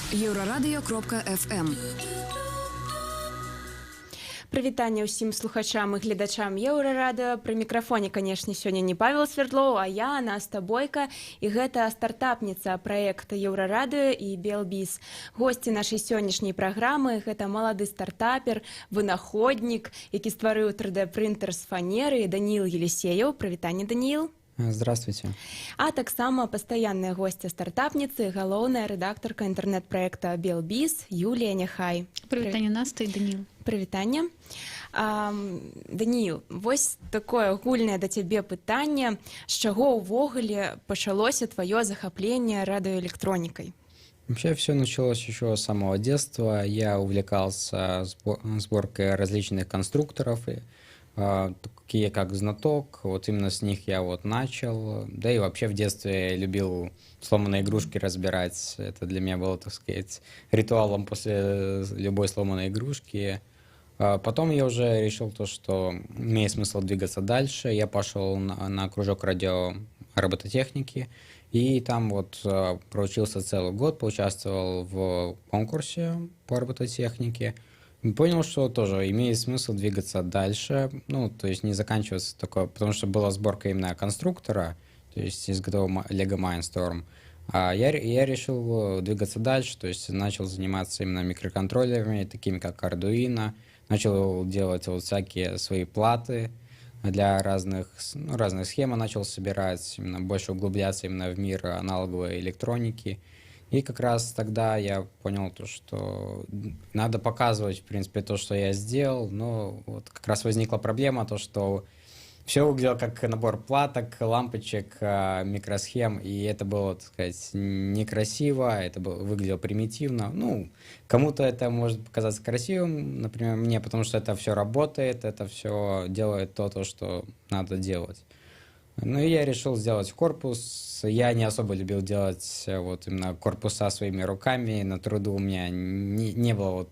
Еўрарадыё.FM. Прывітанне ўсім слухачам і гледачам Еўрарадыё. Пры мікрафоне, канешне, сёння не Павел Свердлоў, а я, Наста Бойка. І гэта стартапніца праекта Еўрарадыё і Белбіз. Госці нашай сённяшняй праграмы — гэта малады стартапер, вынаходнік, які стварыў 3D-прынтер з фанеры, Даніил Елисеев. Прывітанне, Даніил. Здравствуйте. А таксама пастаянная госця стартапніцы, галоўная рэдактарка інтэрнэт-праекта Белбіз Юлія Няхай. Прывітанне, Наста і Даніил. Прывітанне. Даніил, вось такое агульнае да цябе пытанне. З чаго ўвогуле пачалося твоё захапленне радыёэлектронікай? Вообще все началось еще с самого детства. Я увлекался сборкой различных конструкторов, такие как Знаток. Вот именно с них я вот начал. Да и вообще в детстве любил сломанные игрушки разбирать. Это для меня было, так сказать, ритуалом после любой сломанной игрушки. Потом я уже решил то, что имеет смысл двигаться дальше. Я пошел на кружок радиоробототехники, и там вот проучился целый год, поучаствовал в конкурсе по робототехнике. И понял, что тоже имеет смысл двигаться дальше, ну, то есть не заканчиваться такое, потому что была сборка именно конструктора, то есть изготовил Lego Mindstorm. А я решил двигаться дальше, то есть начал заниматься именно микроконтроллерами, такими как Arduino, начал делать вот всякие свои платы для разных схем, начал собирать, именно больше углубляться именно в мир аналоговой электроники. И как раз тогда я понял то, что надо показывать, в принципе, то, что я сделал, но вот как раз возникла проблема, то, что все выглядело как набор платок, лампочек, микросхем, и это было, так сказать, некрасиво, это выглядело примитивно. Ну, кому-то это может показаться красивым, например, мне, потому что это все работает, это все делает то, что надо делать. Ну и я решил сделать корпус. Я не особо любил делать вот именно корпуса своими руками. На труду у меня не было,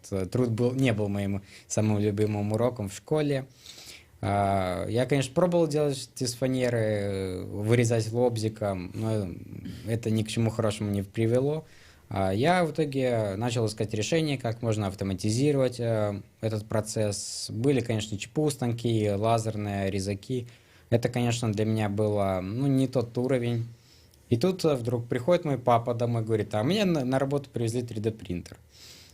не был моим самым любимым уроком в школе. Я, конечно, пробовал делать из фанеры, вырезать лобзиком, но это ни к чему хорошему не привело. Я в итоге начал искать решение, как можно автоматизировать этот процесс. Были, конечно, ЧПУ станки, лазерные резаки. Это, конечно, для меня было не тот уровень. И тут вдруг приходит мой папа домой и говорит: а мне на работу привезли 3D-принтер.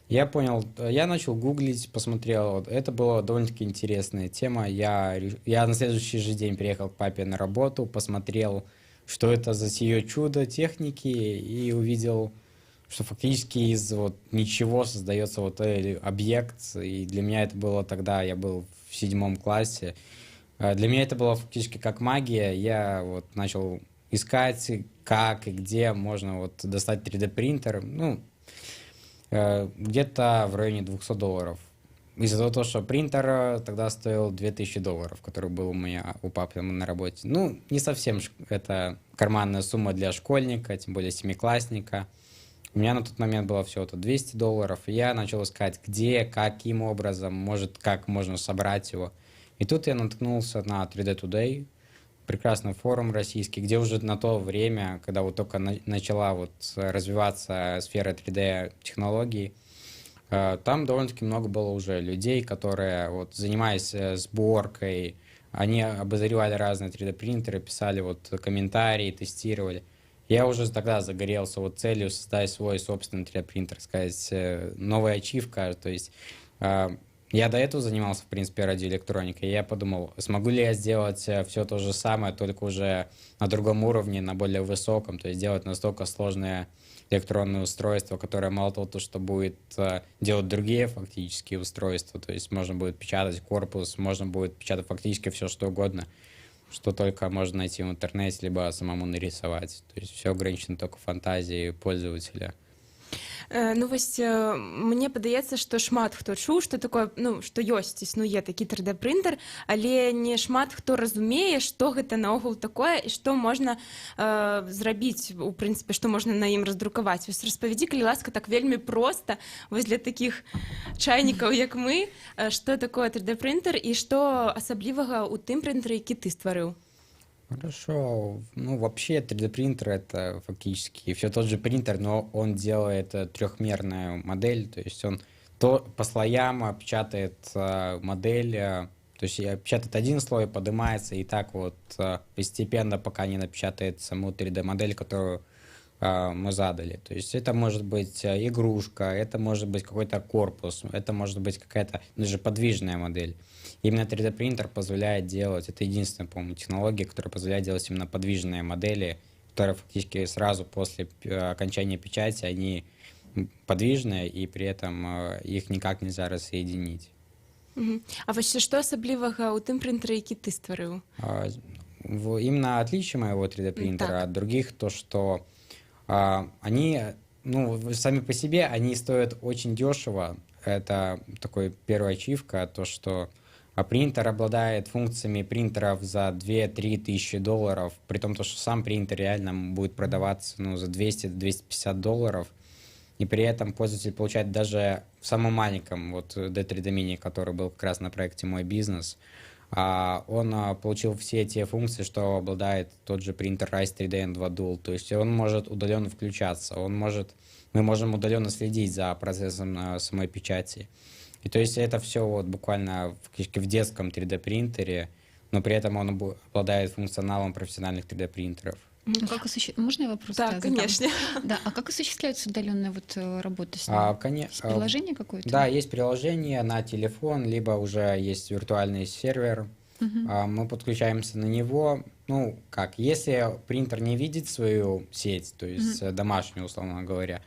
Я понял, я начал гуглить, посмотрел. Это была довольно-таки интересная тема. Я на следующий же день приехал к папе на работу, посмотрел, что это за сие чудо техники, и увидел, что фактически из ничего создается объект. И для меня это было тогда, я был в 7 классе. Для меня это было фактически как магия. Я начал искать, как и где можно достать 3D-принтер. Где-то в районе $200. Из-за того, что принтер тогда стоил $2000, который был у папы на работе. Не совсем это карманная сумма для школьника, тем более семиклассника. У меня на тот момент было всего-то $200. И я начал искать, где, каким образом, как можно собрать его. И тут я наткнулся на 3D Today, прекрасный форум российский, где уже на то время, когда только начала развиваться сфера 3D-технологий, там довольно-таки много было уже людей, которые, занимаясь сборкой, они обозревали разные 3D-принтеры, писали комментарии, тестировали. Я уже тогда загорелся целью создать свой собственный 3D-принтер, сказать, новая ачивка, то есть... Я до этого занимался, в принципе, радиоэлектроникой, и я подумал, смогу ли я сделать все то же самое, только уже на другом уровне, на более высоком, то есть делать настолько сложные электронные устройства, которые мало того, что будет делать другие фактические устройства, то есть можно будет печатать корпус, можно будет печатать фактически все, что угодно, что только можно найти в интернете, либо самому нарисовать. То есть все ограничено только фантазией пользователя. Мне падаецца, што шмат хто чуў, што такое, што існуе такі 3D-прынтер, але не шмат хто разумее, што гэта наогул такое і што можна зрабіць, у прынцыпе, што можна на ім раздрукаваць. Вось распавядзі, калі ласка, так вельмі проста, вось для такіх чайнікаў, як мы, што такое 3D-прынтер і што асаблівага ў тым прынтэры, які ты стварыў. Хорошо. Ну, вообще 3D-принтер — это фактически все тот же принтер, но он делает трехмерную модель, то есть он по слоям печатает модель, то есть печатает один слой, поднимается, и так вот постепенно, пока не напечатает саму 3D-модель, которую мы задали. То есть это может быть игрушка, это может быть какой-то корпус, это может быть какая-то даже подвижная модель. Именно 3D-принтер позволяет делать, это единственная, по-моему, технология, которая позволяет делать именно подвижные модели, которые фактически сразу после окончания печати, они подвижные, и при этом их никак нельзя рассоединить. А вось што асаблівага ў тым прынтары, які ты стварыў? Именно отличие моего 3D-принтера Так. от других, то что они, ну, сами по себе, они стоят очень дешево. Это такой первая ачивка, то что принтер обладает функциями принтеров за 2-3 тысячи долларов, при том, то, что сам принтер реально будет продаваться, ну, за 200-250 долларов. И при этом пользователь получает даже в самом маленьком, вот D3D Mini, который был как раз на проекте «Мой бизнес», он получил все те функции, что обладает тот же принтер Rise 3D N2 Dual. То есть он может удаленно включаться, мы можем удаленно следить за процессом самой печати. И то есть это все вот буквально в детском 3D принтере, но при этом он обладает функционалом профессиональных 3D принтеров. А как Можно я вопрос Так, задам? конечно. Да, а как осуществляется удаленная вот работа с ним? Есть Конечно. приложение какое-то? Да, есть приложение на телефон, либо уже есть виртуальный сервер. Мы подключаемся на него. Ну, как, если принтер не видит свою сеть, то есть домашнюю, условно говоря,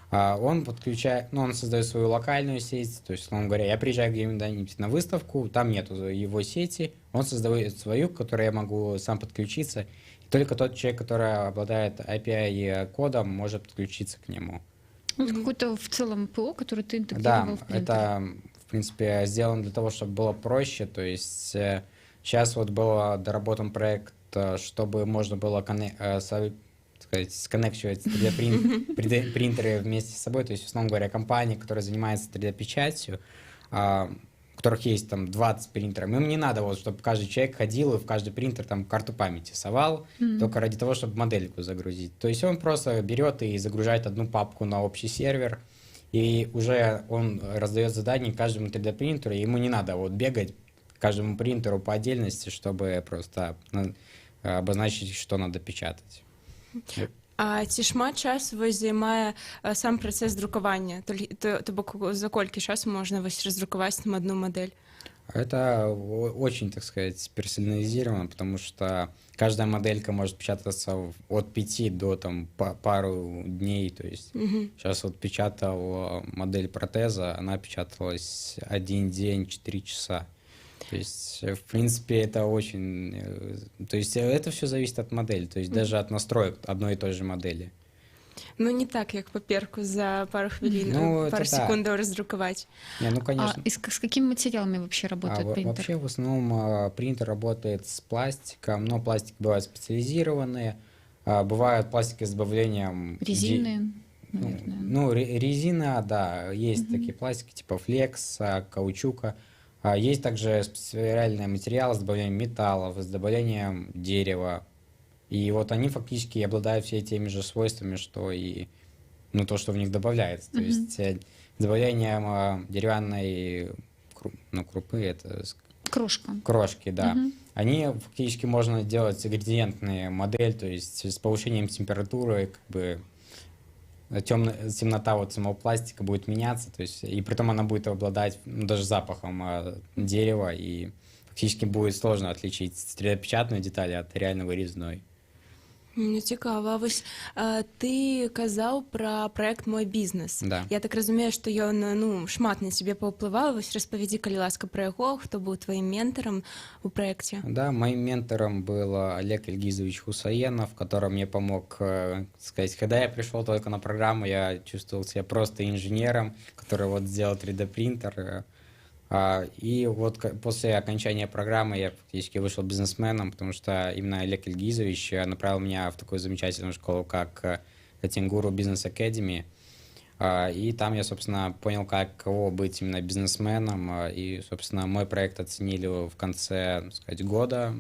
он подключает, ну, он создает свою локальную сеть, то есть, условно говоря, я приезжаю где-нибудь на выставку, там нету его сети, он создает свою, к которой я могу сам подключиться, и только тот человек, который обладает API-кодом, может подключиться к нему. Ну, это какой-то в целом ПО, который ты Да, интегрировал в принтер. это, в принципе, сделано для того, чтобы было проще, то есть сейчас вот был доработан проект, чтобы можно было сконнекчивать 3D-принтеры вместе с собой. То есть, условно говоря, компания, которая занимается 3D-печатью, у которых есть там 20 принтеров, им не надо, вот, чтобы каждый человек ходил и в каждый принтер там карту памяти совал, только ради того, чтобы модельку загрузить. То есть он просто берет и загружает одну папку на общий сервер, и уже он раздает задание каждому 3D-принтеру, и ему не надо вот бегать каждому принтеру по отдельности, чтобы просто обозначить, что надо печатать. А ці шмат часу вось займае сам працэс друкавання? То бок за колькі часу можна вось раздрукаваць там одну модель? Это очень, так сказать, персонализировано, потому что каждая моделька может печататься от 5 до там, пару дней. То есть сейчас вот печатал модель протеза, она печаталась 1 день, 4 часа. То есть, в принципе, это очень... То есть, это все зависит от модели, то есть, даже от настроек одной и той же модели. Ну, не так, як паперку за пару хвілін, пару секундаў раздрукаваць. Не, ну, конечно. И с какими материалами вообще работает принтер? Вообще, в основном, принтер работает с пластиком, но пластик бывают специализированные, бывают пластики с добавлением... Резины, наверное. Ну, резина, да, есть такие пластики, типа флекса, каучука. Есть также специальные материалы с добавлением металлов, с добавлением дерева. И вот они фактически обладают все теми же свойствами, что и ну, то, что в них добавляется. То есть с добавлением деревянной крупы, это крошки, да. Они фактически можно делать градиентные модели, то есть с повышением температуры, как бы темнота вот самого пластика будет меняться, то есть, и при том она будет обладать даже запахом дерева, и фактически будет сложно отличить 3D-печатную деталь от реально вырезной. Ну, цікава. Вось ты казаў пра праект «Мой бізнес». Да. Я так разумею, што ён шмат на цябе паўплываў. Вось распавядзі, калі ласка, пра яго, хто быў тваім ментарам у проекте. Да, моим ментором был Олег Ильгизович Хусаенов, который мне помог, сказать, когда я пришел только на программу, я чувствовал себя просто инженером, который вот сделал 3D-принтер. И вот после окончания программы я фактически вышел бизнесменом, потому что именно Олег Ильгизович направил меня в такую замечательную школу, как Тингуру Бизнес Академи. И там я, собственно, понял, каково быть именно бизнесменом. И, собственно, мой проект оценили в конце, так сказать, года,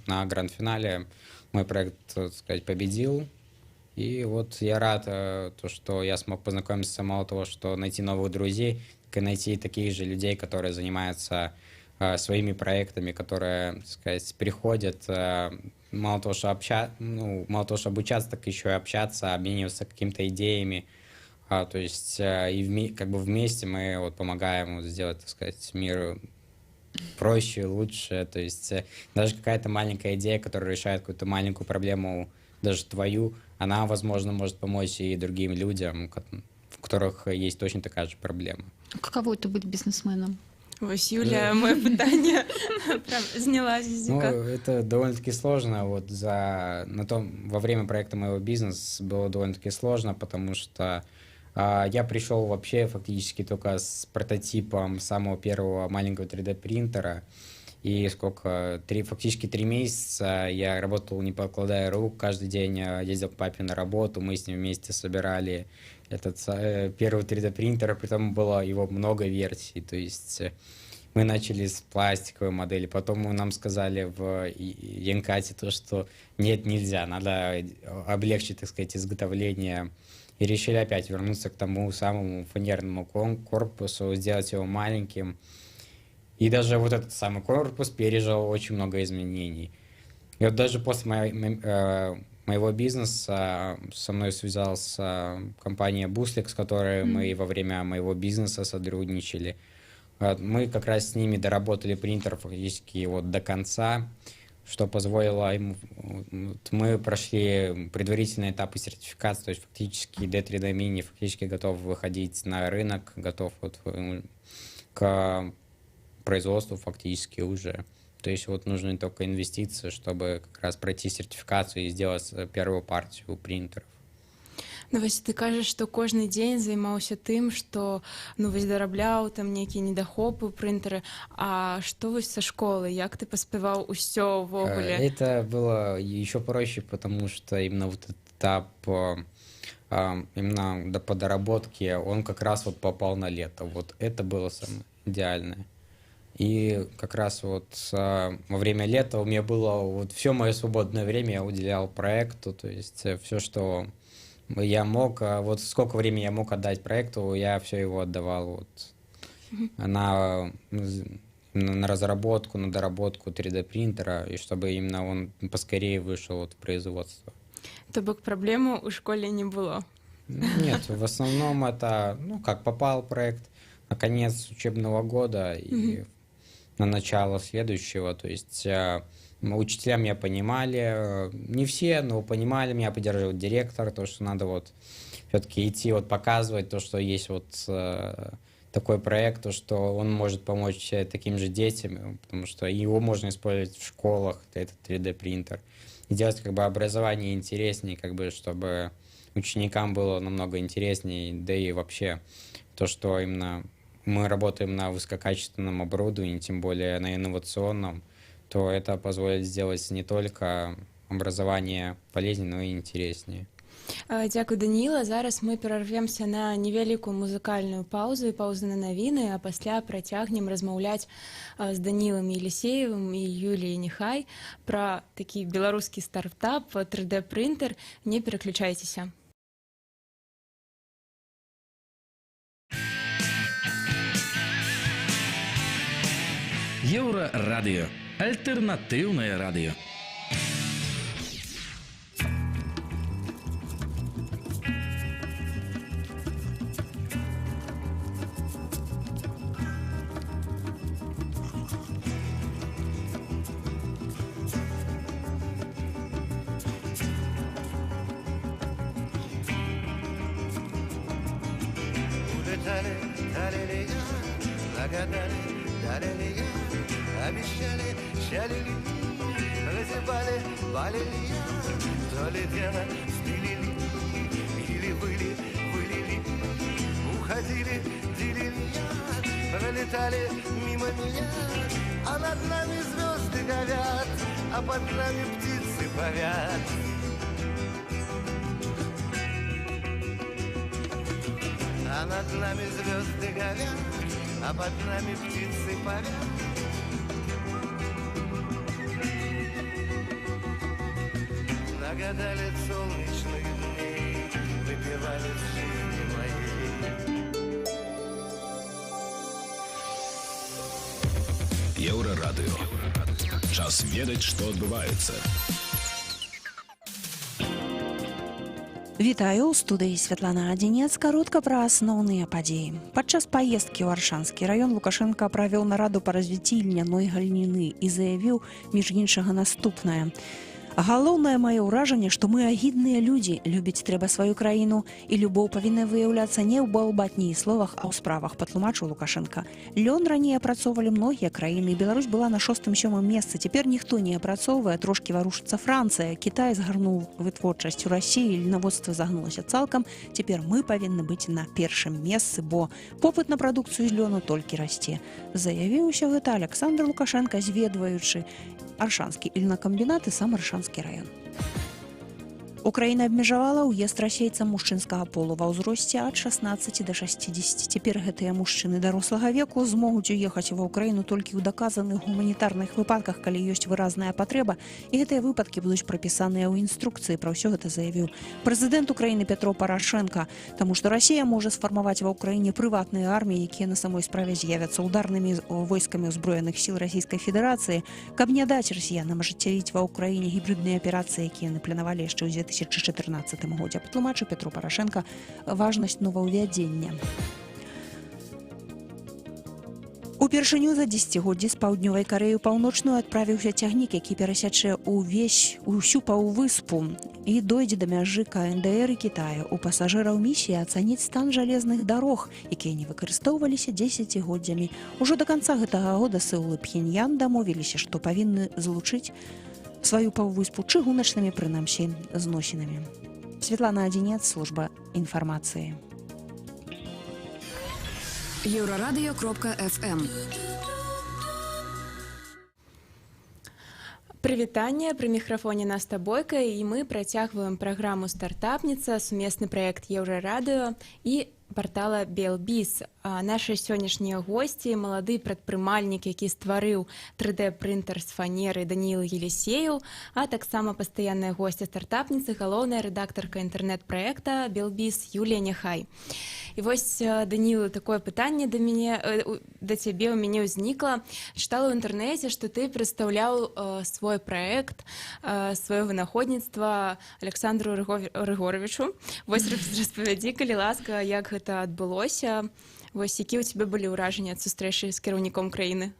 на гранд-финале. Мой проект, так сказать, победил. И вот я рад, то, что я смог познакомиться, мало того, что найти новых друзей, так и найти таких же людей, которые занимаются своими проектами, которые, так сказать, приходят, мало того, что обучаться, так еще и общаться, обмениваться какими-то идеями. То есть как бы вместе мы вот помогаем вот сделать, так сказать, мир проще, лучше. То есть даже какая-то маленькая идея, которая решает какую-то маленькую проблему, даже твою, она, возможно, может помочь и другим людям, у которых есть точно такая же проблема. Каково это быть бизнесменом? Вось, Юля, моє питання прям зняла з языка. Это довольно-таки сложно. Во время проекта моего бизнеса было довольно-таки сложно, потому что я пришел вообще фактически только с прототипом самого первого маленького 3D-принтера. И фактически 3 месяца я работал, не покладая рук, каждый день ездил к папе на работу, мы с ним вместе собирали этот первый 3D-принтер, притом было его много версий, то есть мы начали с пластиковой модели, потом нам сказали в Янкате то, что нет, нельзя, надо облегчить, так сказать, изготовление, и решили опять вернуться к тому самому фанерному корпусу, сделать его маленьким. И даже вот этот самый корпус пережил очень много изменений. И вот даже после моего бизнеса со мной связалась компания Буслик, с которой мы во время моего бизнеса сотрудничали. Мы как раз с ними доработали принтер фактически вот до конца, что позволило им... Мы прошли предварительные этапы сертификации, то есть фактически D3D Mini фактически готов выходить на рынок, готов вот к производству фактически уже. То есть вот нужны только инвестиции, чтобы как раз пройти сертификацию и сделать первую партию принтеров. Ну, вось ты кажаш, што кожны дзень займаўся тым, што вось дарабляў там нейкія недахопы прынтэры. А што вось са школы? Як ты паспяваў усё ўвогуле? Это было еще проще, потому что именно вот этот этап именно по доработке, он как раз вот попал на лето. Вот это было самое идеальное. И как раз вот во время лета у меня было вот все мое свободное время я уделял проекту, то есть все, что я мог, вот сколько времени я мог отдать проекту, я все его отдавал вот на разработку, на доработку 3D принтера, и чтобы именно он поскорее вышел вот в производство. То бок праблему у школе не было? Нет, в основном это, как попал проект на конец учебного года и на начало следующего, то есть учителя меня понимали, не все, но понимали, меня поддерживал директор, то, что надо вот все-таки идти, вот показывать то, что есть вот такой проект, то, что он может помочь таким же детям, потому что его можно использовать в школах, этот 3D принтер, и делать как бы образование интереснее, как бы, чтобы ученикам было намного интереснее, да и вообще то, что именно мы работаем на высококачественном оборудовании, тем более на инновационном, то это позволит сделать не только образование полезнее, но и интереснее. Дзякуй, Даніла. Зараз мы перарвемся на невялікую музыкальную паузу на навіны, а пасля працягнем размаўляць з Данілам Елисеевым і Юліяй Нехай пра такі беларускі стартап 3D-прынтер. Не пераключайцеся. Еўрарадыё. Альтэрнатыўнае радыё. Обещали, шалили, разевали, валили, то ли дело стылили, или вылили, уходили, делили, пролетали мимо меня, а над нами звезды горят, а под нами птицы парят. А над нами звезды горят, а под нами птицы парят. Нагадали солнечных дней, выпивали в жизни моей. Еўрарадыё. Час ведаць, што адбываецца. Вітаю, у студыі Святлана Адзінец. Каротка пра асноўныя падзеі. Падчас паездкі ў Аршанскі раён Лукашенка правёў нараду па развіцці льняной галіны і заявіў, між іншага, наступнае. Галоўнае маё ўражанне, што мы агідныя людзі, любіць трэба сваю краіну, і любоў павінна выяўляцца не ў балбатні і словах, а ў справах, патлумачыў Лукашенка. Лён раней апрацоўвалі многія краіны, і Беларусь была на 6-7 месцы. Цяпер ніхто не апрацоўвае, трошкі варушыцца Францыя. Кітай згарнуў вытворчасць у Расіі, льнаводства загнулася цалкам. Цяпер мы павінны быць на першым месцы, бо попыт на прадукцыю з лёну толькі расце. Заявіў усё гэта Александр Лукашенка, зведваючы Аршанскі ільнакамбінат і сам Аршанскі раён. Украіна абмежавала ўезд расейцам мужчынскага полу ва ўзросце ад 16 до 60. Цяпер гэтыя мужчыны дарослага веку змогуць уехаць ва Украіну толькі ў даказаных гуманітарных выпадках, калі ёсць выразная патрэба, і гэтыя выпадкі будуць прапісаныя ў інструкцыі. Пра ўсё гэта заявіў прэзідэнт Украіны Петро Парашенко, таму што Расія можа сфармаваць ва Ўкраіне прыватныя арміі, якія на самой справе з'явяцца ударнымі войскамі ўзброеных сіл Расійскай Федэрацыі, каб не даць расіянам ажыццявіць ва Ўкраіне гібридныя аперацыі, якія напланавалі яшчэ ў 2014 годзе. Патлумачыў Петру Парашенко важнасць новаўвядзення. Упершыню за 10-годдзі з паўднёвай Карэі ў паўночную адправіўся цягнік, які перасячэ усю паўвыспу і дойдзе да мяжы КНДР і Кітая. У пасажыраў місія ацаніць стан жалезных дарог, якія не выкарыстоўваліся 10-годдзямі. Ужо да канца гэтага года Сеул і Пхеньян дамовіліся, што павінны злучыць сваю паўвыспу чыгуначнымі, прынамсі, зносінамі. Святлана Адзінец, служба інфармацыі. Еўрарадыё.фм. Прывітанне, пры мікрафоне Наста Бойка, і мы працягваем праграму «Стартапніца», сумесны праект Еўрарадыё і партала Белбіз. Нашы сённяшнія госці, малады прадпрымальнік, які стварыў 3D-прынтер з фанеры, Даніил Елисеев, а таксама пастаянная госця стартапніцы, галоўная рэдактарка інтэрнэт-праекта Белбіз Юлія Няхай. І вось, Даніил, такое пытанне да цябе ў мяне ўзнікла. Чытала ў інтэрнэце, што ты прадстаўляў свой праект, сваё вынаходніцтва Александру Рыгоровичу. Вось распавядзі, калі ласка, як гэта адбылося. Вось, якія ў цябе былі ўражанні ад сустрэчы з кіраўніком краіны?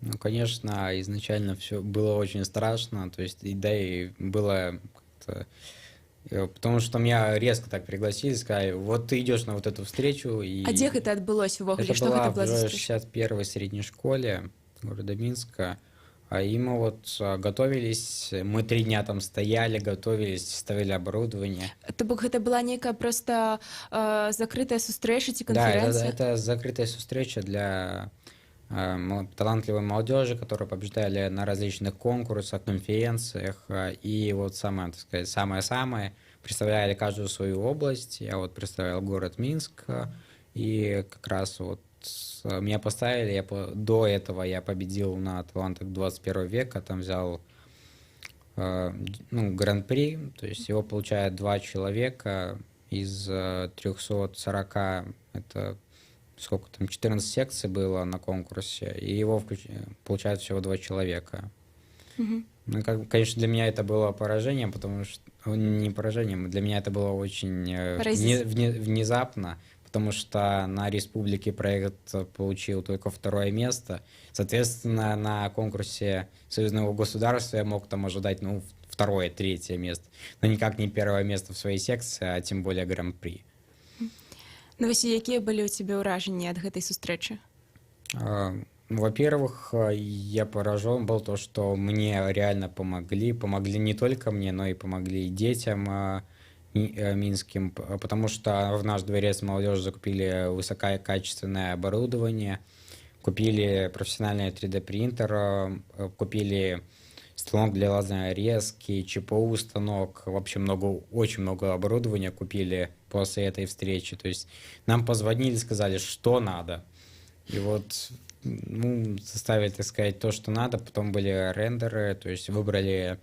Ну, конечно, изначально все было очень страшно, то есть, да, и было как-то... Потому что меня резко так пригласили, сказали, вот ты идешь на вот эту встречу. И... А где это отбылось увогуле? Это что была это была в за встреча? 61-й средней школе города Минска. И мы вот готовились, мы 3 дня там стояли, готовились, ставили оборудование. То бок это была некая просто закрытая встреча, конференция? Да, это закрытая встреча для талантливой молодежи, которые побеждали на различных конкурсах, конференциях. И вот самое, так сказать, самое-самое, представляли каждую свою область. Я вот представлял город Минск, и как раз вот меня поставили, до этого я победил на талантах 21 века, там взял гран-при, то есть его получают 2 человека из 340, это сколько там, 14 секций было на конкурсе, и его получают всего 2 человека. Угу. Ну, конечно, для меня это было поражением, потому что, не поражением, для меня это было очень внезапно, потому что на республике проект получил только 2 место. Соответственно, на конкурсе союзного государства я мог там ожидать, 2-е, 3-е место, но никак не 1-е место в своей секции, а тем более гран-при. Ну, вось, якія былі ў цябе ўражанні ад гэтай сустрэчы? Во-первых, я поражен был то, что мне реально помогли не только мне, но и помогли и детям минским, потому что в наш дворец молодежи закупили высококачественное оборудование, купили профессиональный 3D-принтер, купили станок для лазерной резки, ЧПУ станок, вообще очень много оборудования купили после этой встречи. То есть нам позвонили, сказали, что надо. И вот составили, так сказать, то, что надо. Потом были рендеры, то есть выбрали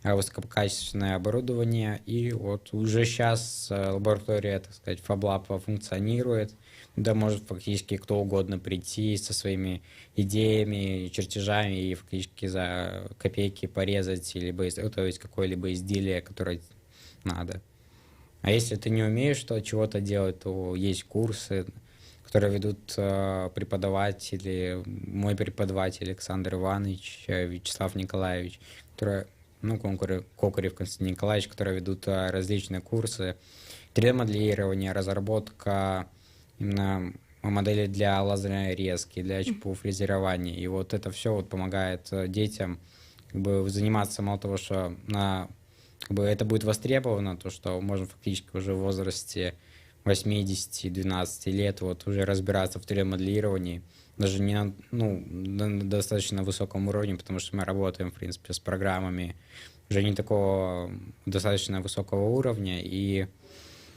высококачественное оборудование. И вот уже сейчас лаборатория, так сказать, FabLab функционирует. Да, может фактически кто угодно прийти со своими идеями, чертежами и фактически за копейки порезать либо изготовить какое-либо изделие, которое надо. А если ты не умеешь чего-то делать, то есть курсы, которые ведут преподаватели, мой преподаватель Александр Иванович, Вячеслав Николаевич, которые, Кокарев Константин Николаевич, которые ведут различные курсы 3D-моделирования, разработка именно модели для лазерной резки, для ЧПУ фрезерования. И вот это все вот помогает детям заниматься, мало того, что это будет востребовано, то, что можно фактически уже в возрасте 80-12 лет вот уже разбираться в 3D-моделировании, даже не на достаточно высоком уровне, потому что мы работаем, в принципе, с программами уже не такого достаточно высокого уровня, и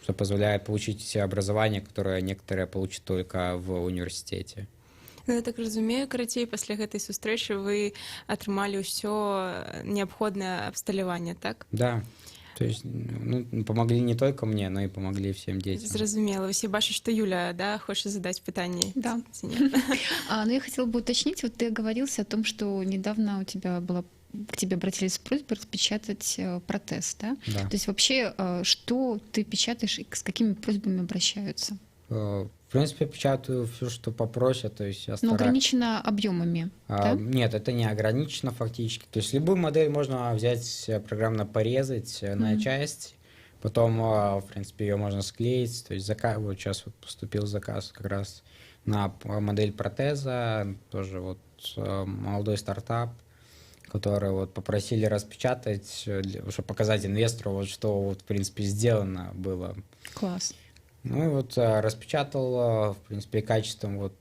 что позволяет получить образование, которое некоторые получат только в университете. Я так разумею, карацей, пасля гэтай сустрэчы вы атрымалі ўсё неабходнае абсталяванне, так? Да. То есть помогли не только мне, но и помогли всем детям. Зразумела. Все бачу, что Юля, да, хочет задать питание. Да. Но я хотела бы уточнить, вот ты оговорился о том, что недавно к тебе обратились с просьбой распечатать протез, да? Да. То есть вообще, что ты печатаешь и с какими просьбами обращаются? В принципе, печатаю все, что попросят, то есть я стараюсь... Но ограничено объемами, да? Нет, это не ограничено фактически. То есть любую модель можно взять, программно порезать на части, потом, в принципе, ее можно склеить. То есть вот сейчас вот поступил заказ как раз на модель протеза, тоже вот молодой стартап, которые вот попросили распечатать, чтобы показать инвестору, вот что вот, в принципе, сделано было. Класс. Ну и вот распечатал, в принципе, качеством вот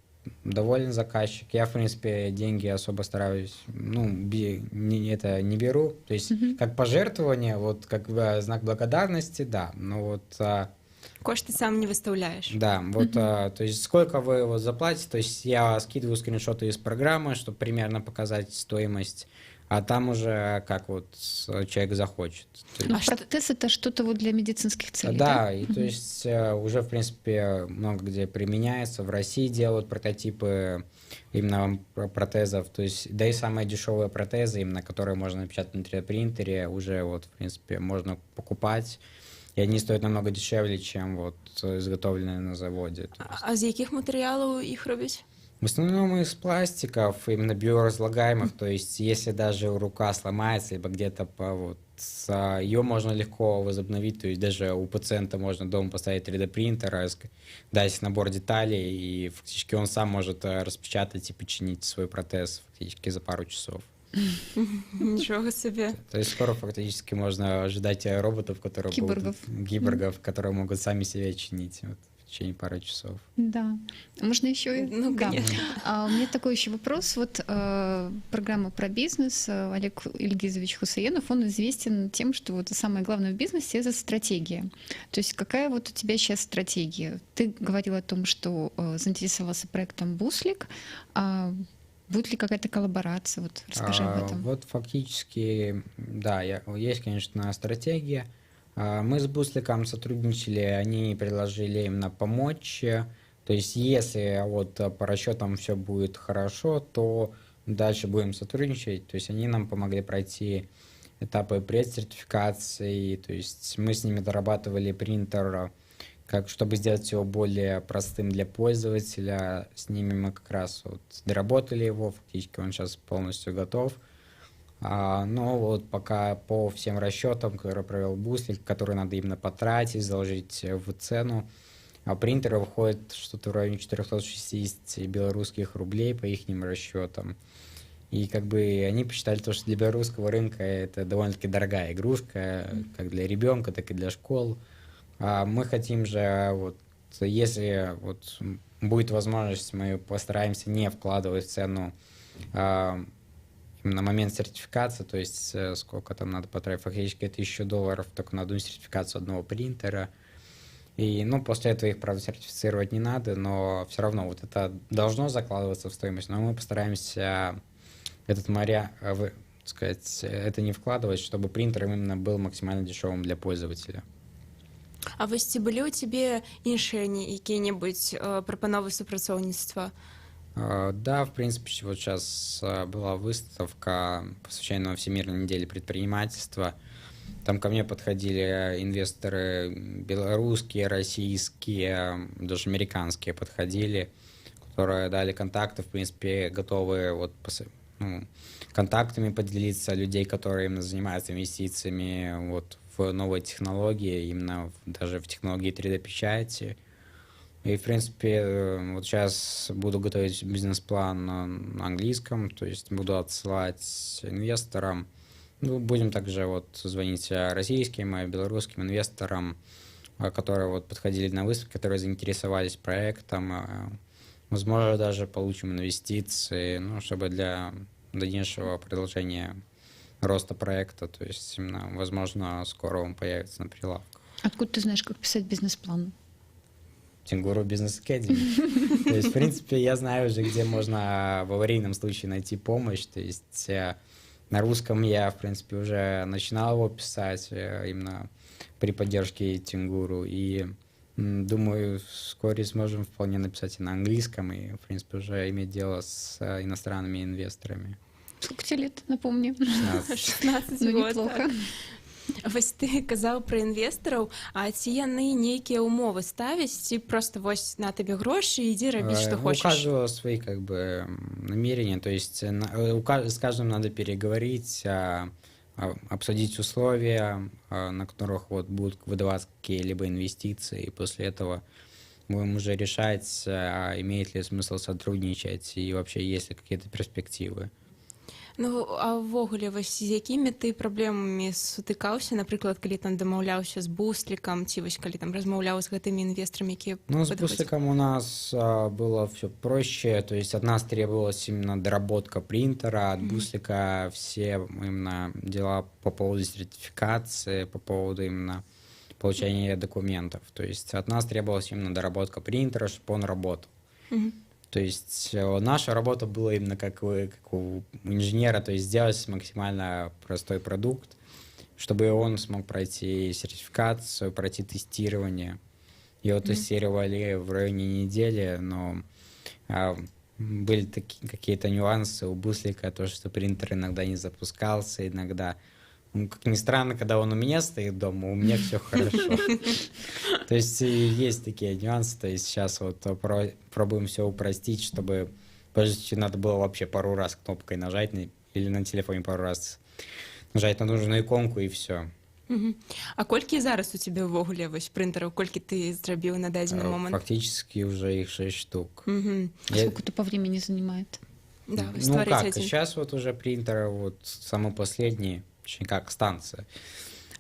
доволен заказчик. Я, в принципе, деньги особо стараюсь, это не беру. То есть как пожертвование, вот как знак благодарности, да. Но вот кошты сам не выставляешь. Да, вот, то есть сколько вы вот заплатите, то есть я скидываю скриншоты из программы, чтобы примерно показать стоимость, а там уже как вот человек захочет. Протез это что-то вот для медицинских целей, да? Да, и то есть уже, в принципе, много где применяется. В России делают прототипы именно протезов, то есть, да и самые дешевые протезы, именно которые можно напечатать на 3D-принтере, уже вот, в принципе, можно покупать. И они стоят намного дешевле, чем вот изготовленные на заводе. А з яких материалов их робить? В основном из пластиков, именно биоразлагаемых, то есть если даже рука сломается, либо где-то ее можно легко возобновить, то есть даже у пациента можно дома поставить 3D-принтер, дать набор деталей, и фактически он сам может распечатать и починить свой протез фактически за пару часов. Ничего себе. То есть скоро фактически можно ожидать роботов, которые киборгов, которые могут сами себя чинить в течение пары часов. Да. Можно еще? Ну, конечно. Да. У меня такой еще вопрос. Вот программа про бизнес. Олег Ильгизович Хусаенов, он известен тем, что вот самое главное в бизнесе — это стратегия. То есть какая вот у тебя сейчас стратегия? Ты говорил о том, что заинтересовался проектом «Буслик». Будет ли какая-то коллаборация? Вот расскажи об этом. Вот фактически, да, есть, конечно, стратегия. Мы с Бусликом сотрудничали, они предложили именно помочь. То есть если вот по расчетам все будет хорошо, то дальше будем сотрудничать. То есть они нам помогли пройти этапы предсертификации. То есть мы с ними дорабатывали принтер, чтобы сделать его более простым для пользователя. С ними мы как раз вот доработали его, фактически он сейчас полностью готов. Но вот пока по всем расчетам, которые провел Буслик, которые надо именно потратить, заложить в цену, принтер выходит что-то в районе 460 белорусских рублей по их расчетам. И как бы они посчитали то, что для белорусского рынка это довольно-таки дорогая игрушка, как для ребенка, так и для школ. Мы хотим же, вот, если вот будет возможность, мы постараемся не вкладывать в цену на момент сертификации, то есть сколько там надо потратить, фактически $1000 только на одну сертификацию одного принтера. И, ну, после этого их, правда, сертифицировать не надо, но все равно вот это должно закладываться в стоимость, но мы постараемся этот сказать, это не вкладывать, чтобы принтер именно был максимально дешевым для пользователя. А вось ці былі ў цябе іншыя якія-небудзь прапановы супрацоўніцтва? Да, в принципе, вот сейчас была выставка, посвященная Всемирной неделе предпринимательства. Там ко мне подходили инвесторы белорусские, российские, даже американские подходили, которые дали контакты, в принципе, готовы вот, контактами поделиться людей, которые именно занимаются инвестициями вот, в новые технологии, именно даже в технологии 3D-печати. И, в принципе, вот сейчас буду готовить бизнес-план на английском, то есть буду отсылать инвесторам. Ну, будем также вот звонить российским и белорусским инвесторам, которые вот подходили на выставку, которые заинтересовались проектом. Возможно, даже получим инвестиции, ну, чтобы для дальнейшего продолжения роста проекта, то есть, именно, возможно, скоро он появится на прилавках. Откуда ты знаешь, как писать бизнес-план? Тенгуру Бизнес Academy. То есть, в принципе, я знаю уже, где можно в аварийном случае найти помощь. То есть на русском я, в принципе, уже начинал его писать именно при поддержке Тенгуру. И думаю, вскоре сможем вполне написать и на английском, и, в принципе, уже иметь дело с иностранными инвесторами. Сколько тебе лет, напомни? 16 Ну, год, неплохо. так. Вось ты казаў пра інвестараў, а ці яны нейкія умовы ставяць, ці просто вось на табе грошы, ідзі рабіць, што У хочаш? каждого свои как бы намерения, то есть с каждым надо переговорить, обсудить условия, на которых вот будут выдаваться какие-либо инвестиции, и после этого будем уже решать, имеет ли смысл сотрудничать и вообще есть ли какие-то перспективы. Ну, а ўвогуле, вось з якімі ты праблемамі сутыкаўся, напрыклад, калі там дамаўляўся з Бусликом, ці вось калі там размаўляў з гэтымі інвесторами, якія... Ну, с Бусликом у нас было все проще, то есть от нас требовалась именно доработка принтера, от Буслика все именно дела по поводу сертификации, по поводу именно получения документов, то есть от нас требовалась именно доработка принтера, чтобы он работал. То есть наша работа была именно как у инженера, то есть сделать максимально простой продукт, чтобы он смог пройти сертификацию, пройти тестирование. Его тестировали в районе недели, но были какие-то нюансы у Буслика, то, что принтер иногда не запускался, иногда... Ну, как ни странно, когда он у меня стоит дома, у меня все хорошо. То есть есть такие нюансы, то есть сейчас вот пробуем все упростить, чтобы надо было вообще пару раз кнопкой нажать или на телефоне пару раз нажать на нужную иконку и все. А колькі зараз у тебе ўвогуле вось прынтараў, колькі ты зрабіў на дадзены момант? Фактически уже их 6 штук. Сколько это по времени занимает? Да, ну как, сейчас вот уже принтер, вот самый последний, точнее как, станция,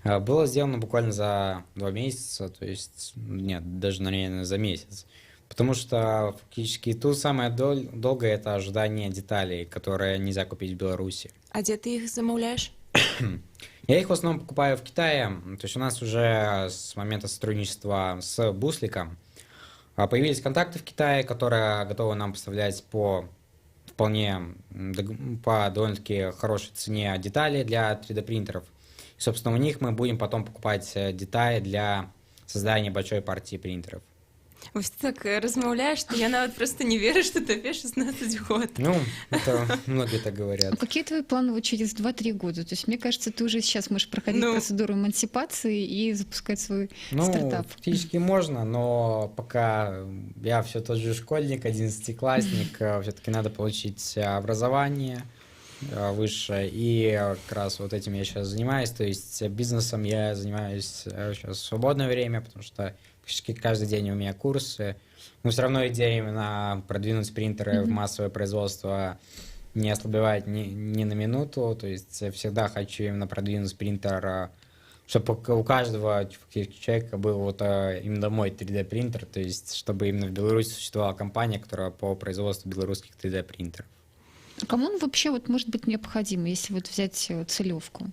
было сделано буквально за 2 месяца, то есть, нет, даже, наверное, за месяц. Потому что фактически тут самое долгое это ожидание деталей, которые нельзя купить в Беларуси. А где ты их замовляешь? Я их в основном покупаю в Китае. То есть у нас уже с момента сотрудничества с Бусликом появились контакты в Китае, которые готовы нам поставлять по довольно-таки хорошей цене детали для 3D-принтеров. И, собственно, у них мы будем потом покупать детали для создания большой партии принтеров. Вось ты так размаўляешь, что я нават просто не верю, что тебе 16 год. Ну, это многие так говорят. А какие твои планы вот через 2-3 года? То есть, мне кажется, ты уже сейчас можешь проходить процедуру эмансипации и запускать свой стартап. Фактически можно, но пока я все тот же школьник, 11-классник, все-таки надо получить образование высшее, и как раз вот этим я сейчас занимаюсь, то есть бизнесом я занимаюсь сейчас в свободное время, потому что почти каждый день у меня курсы, но все равно идея именно продвинуть принтеры в массовое производство не ослабевает ни на минуту, то есть я всегда хочу именно продвинуть принтер, чтобы у каждого человека был вот именно мой 3D-принтер, то есть чтобы именно в Беларуси существовала компания, которая по производству белорусских 3D-принтеров. А кому он вообще вот может быть необходим, если вот взять целевку?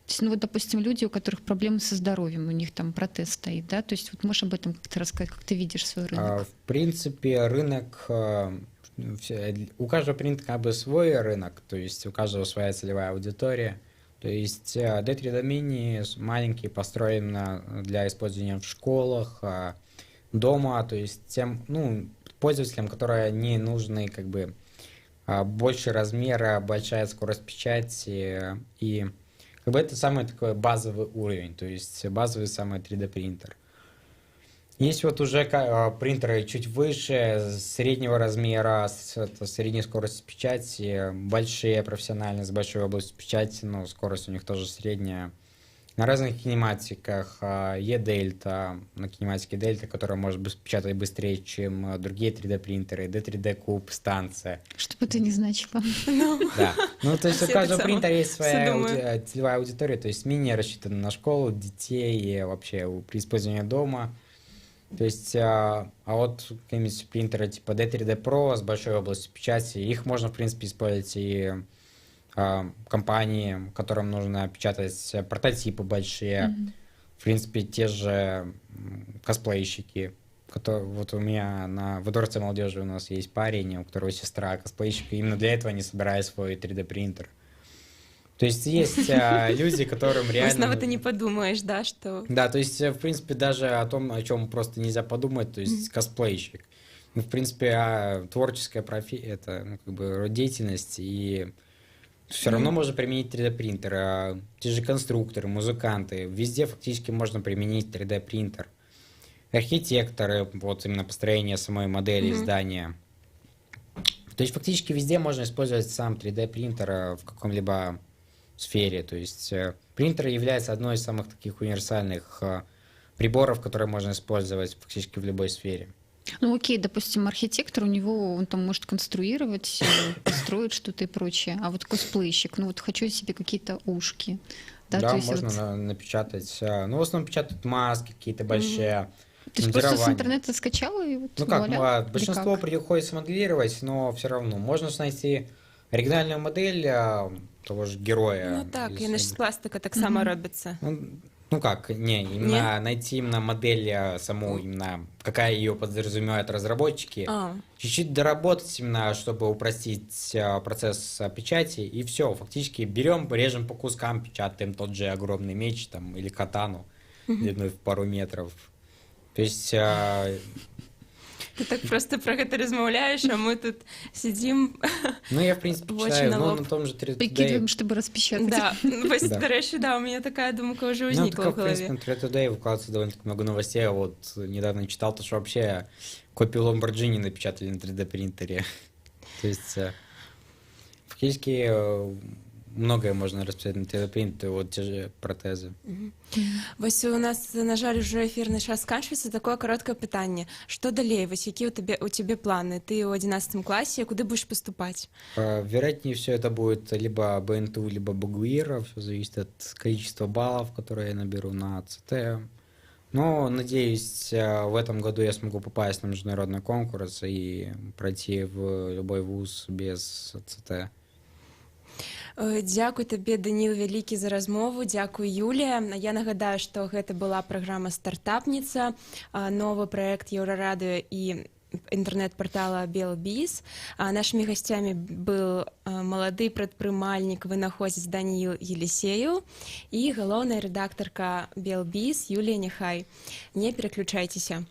То есть, ну вот, допустим, люди, у которых проблемы со здоровьем, у них там протез стоит, да, то есть вот можешь об этом как-то рассказать, как ты видишь свой рынок? В принципе, рынок, у каждого принта как бы свой рынок, то есть у каждого своя целевая аудитория. То есть D3D Mini маленький, построен для использования в школах, дома, то есть тем, ну, пользователям, которые не нужны как бы больше размера, большая скорость печати, и как бы это самый такой базовый уровень, то есть базовый самый 3D принтер. Есть вот уже принтеры чуть выше, среднего размера, с средней скоростью печати, большие профессиональные, с большой областью печати, но скорость у них тоже средняя. На разных кинематиках, E-Delta, на кинематике Delta, которая может печатать быстрее, чем другие 3D принтеры, D3D Cube, станция. Что бы это ни значило. Да. Ну, то есть у Все каждого так принтера есть своя думают. целевая аудитория, то есть мини рассчитана на школу, детей и вообще при использовании дома. То есть, а вот какие-нибудь принтеры типа D3D Pro с большой областью печати, их можно, в принципе, использовать и компании, которым нужно печатать прототипы большие. В принципе, те же косплейщики. Вот у меня во Дворце молодежи у нас есть парень, у которого сестра косплейщик, и именно для этого они собирают свой 3D принтер. То есть есть люди, которым реально... Снова ты не подумаешь, да, что... Да, то есть, в принципе, даже о том, о чем просто нельзя подумать, то есть косплейщик. Ну, в принципе, творческая профессия, это ну, как бы род деятельности, и все равно можно применить 3D принтер. Те же конструкторы, музыканты, везде фактически можно применить 3D принтер. Архитекторы, вот именно построение самой модели здания. То есть фактически везде можно использовать сам 3D принтер в каком-либо сфере. То есть принтер является одной из самых таких универсальных приборов, которые можно использовать фактически в любой сфере. Ну окей, допустим, архитектор, у него он там может конструировать, построить что-то и прочее. А вот косплейщик, ну вот хочу себе какие-то ушки. Да, Да, то есть можно напечатать. Ну, в основном печатают маски какие-то большие. То есть просто с моделирование. интернета скачала и вот Ну как, вуаля? Или большинство как? приходится моделировать, но все равно можно найти оригинальную модель того же героя. Ну так, Если- яны ж з пластика таксама робяцца. Ну как, именно найти именно модель саму, именно какая ее подразумевают разработчики, чуть-чуть доработать именно, чтобы упростить процесс печати, и все, фактически берем, режем по кускам, печатаем тот же огромный меч там, или катану длиной в пару метров. То есть... Ты так просто про гэта размаўляеш, а мы тут сидзім. Ну, я, в принципе, Вочи читаю, на но лоб. на том же 3D. Прикидываем, чтобы распечатать. Да, вось, Да. дарэчы, да, у меня такая думка уже Ну, ўзнікла так, в в принципе, голове. на 3D Today выкладывается довольно-таки много новостей. Я вот недавно читал, то, что вообще копию Lamborghini напечатали на 3D принтере. То есть, фактически, многое можно расписать на 3D принтере, вот те же протезы. Вось у нас, на жаль, уже эфірны час сканчваецца. Такое кароткае пытанне. Што далей? Вось якія у тебе планы? Ты ў 11 класе, куды будешь поступать? Вероятнее все это будет либо БНТУ, либо БГУИР. Все зависит от количества баллов, которые я наберу на ЦТ. Но, надеюсь, в этом году я смогу попасть на международный конкурс и пройти в любой вуз без ЦТ. Дзякуй табе, Даніл, вялікі за размову. Дзякуй, Юлія. Я нагадаю, што гэта была праграма «Стартапніца», новы праект Еўрарадыё і інтэрнэт-партала Белбіз. Нашымі гасцямі был малады прадпрымальнік, вынаходзіць Даніл Елисеев і галоўная рэдактарка Белбіз Юлія Нехай. Не пераключайцеся.